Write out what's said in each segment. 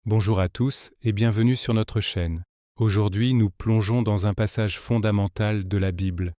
Bonjour à tous et bienvenue sur notre chaîne. Aujourd'hui, nous plongeons dans un passage fondamental de la Bible,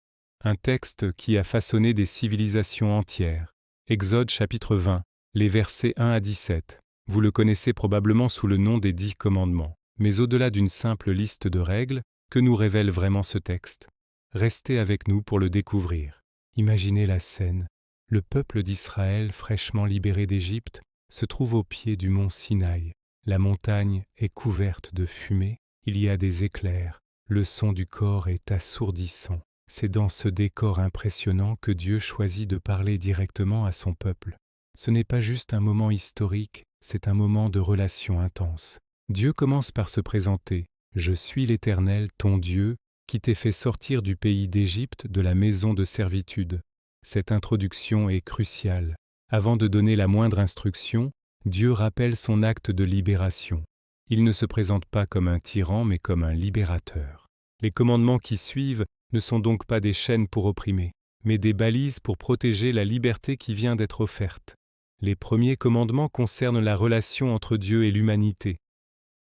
un texte qui a façonné des civilisations entières. Exode chapitre 20, les versets 1 à 17. Vous le connaissez probablement sous le nom des 10 commandements. Mais au-delà d'une simple liste de règles, que nous révèle vraiment ce texte? Restez avec nous pour le découvrir. Imaginez la scène. Le peuple d'Israël, fraîchement libéré d'Égypte, se trouve au pied du mont Sinaï. La montagne est couverte de fumée, il y a des éclairs, le son du corps est assourdissant. C'est dans ce décor impressionnant que Dieu choisit de parler directement à son peuple. Ce n'est pas juste un moment historique, c'est un moment de relation intense. Dieu commence par se présenter. « Je suis l'Éternel, ton Dieu, qui t'ai fait sortir du pays d'Égypte, de la maison de servitude. » Cette introduction est cruciale. Avant de donner la moindre instruction, Dieu rappelle son acte de libération. Il ne se présente pas comme un tyran, mais comme un libérateur. Les commandements qui suivent ne sont donc pas des chaînes pour opprimer, mais des balises pour protéger la liberté qui vient d'être offerte. Les premiers commandements concernent la relation entre Dieu et l'humanité.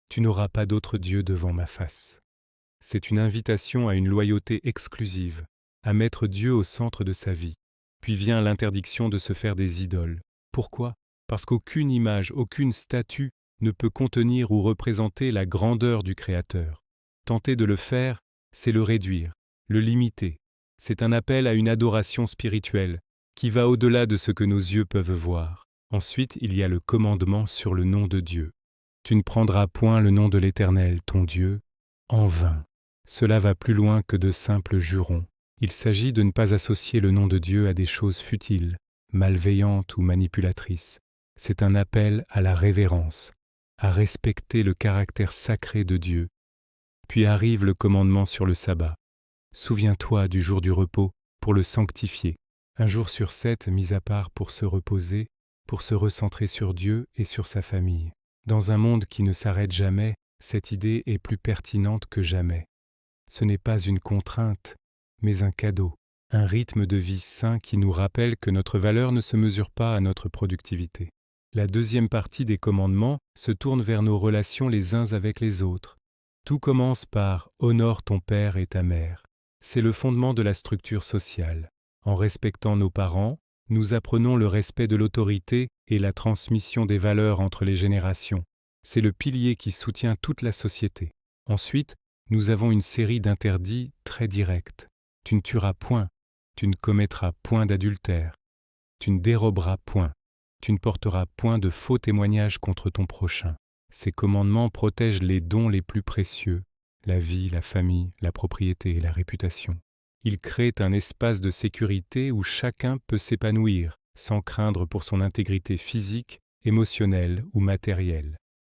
Tu n'auras pas d'autre Dieu devant ma face. C'est une invitation à une loyauté exclusive, à mettre Dieu au centre de sa vie. Puis vient l'interdiction de se faire des idoles. Pourquoi ? Parce qu'aucune image, aucune statue ne peut contenir ou représenter la grandeur du Créateur. Tenter de le faire, c'est le réduire, le limiter. C'est un appel à une adoration spirituelle qui va au-delà de ce que nos yeux peuvent voir. Ensuite, il y a le commandement sur le nom de Dieu. Tu ne prendras point le nom de l'Éternel, ton Dieu, en vain. Cela va plus loin que de simples jurons. Il s'agit de ne pas associer le nom de Dieu à des choses futiles, malveillantes ou manipulatrices. C'est un appel à la révérence, à respecter le caractère sacré de Dieu. Puis arrive le commandement sur le sabbat. Souviens-toi du jour du repos pour le sanctifier. Un jour sur 7 mis à part pour se reposer, pour se recentrer sur Dieu et sur sa famille. Dans un monde qui ne s'arrête jamais, cette idée est plus pertinente que jamais. Ce n'est pas une contrainte, mais un cadeau, un rythme de vie sain qui nous rappelle que notre valeur ne se mesure pas à notre productivité. La deuxième partie des commandements se tourne vers nos relations les uns avec les autres. Tout commence par « honore ton père et ta mère ». C'est le fondement de la structure sociale. En respectant nos parents, nous apprenons le respect de l'autorité et la transmission des valeurs entre les générations. C'est le pilier qui soutient toute la société. Ensuite, nous avons une série d'interdits très directs. Tu ne tueras point, tu ne commettras point d'adultère, tu ne déroberas point, tu ne porteras point de faux témoignages contre ton prochain. Ces commandements protègent les dons les plus précieux, la vie, la famille, la propriété et la réputation. Ils créent un espace de sécurité où chacun peut s'épanouir, sans craindre pour son intégrité physique, émotionnelle ou matérielle.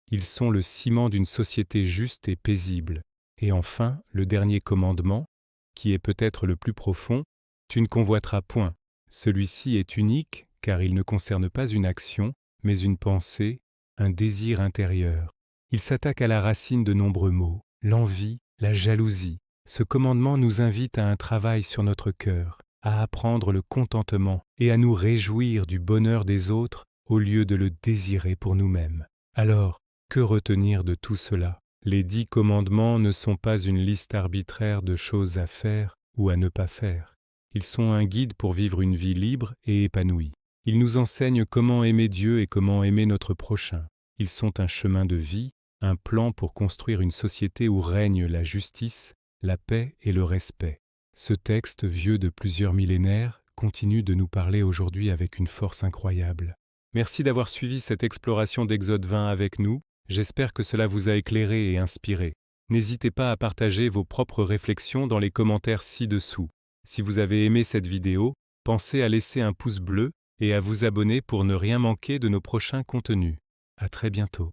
Ils sont le ciment d'une société juste et paisible. Et enfin, le dernier commandement, qui est peut-être le plus profond, tu ne convoiteras point. Celui-ci est unique car il ne concerne pas une action, mais une pensée, un désir intérieur. Il s'attaque à la racine de nombreux maux, l'envie, la jalousie. Ce commandement nous invite à un travail sur notre cœur, à apprendre le contentement et à nous réjouir du bonheur des autres au lieu de le désirer pour nous-mêmes. Alors, que retenir de tout cela ? Les 10 commandements ne sont pas une liste arbitraire de choses à faire ou à ne pas faire. Ils sont un guide pour vivre une vie libre et épanouie. Ils nous enseignent comment aimer Dieu et comment aimer notre prochain. Ils sont un chemin de vie, un plan pour construire une société où règne la justice, la paix et le respect. Ce texte, vieux de plusieurs millénaires, continue de nous parler aujourd'hui avec une force incroyable. Merci d'avoir suivi cette exploration d'Exode 20 avec nous. J'espère que cela vous a éclairé et inspiré. N'hésitez pas à partager vos propres réflexions dans les commentaires ci-dessous. Si vous avez aimé cette vidéo, pensez à laisser un pouce bleu et à vous abonner pour ne rien manquer de nos prochains contenus. À très bientôt.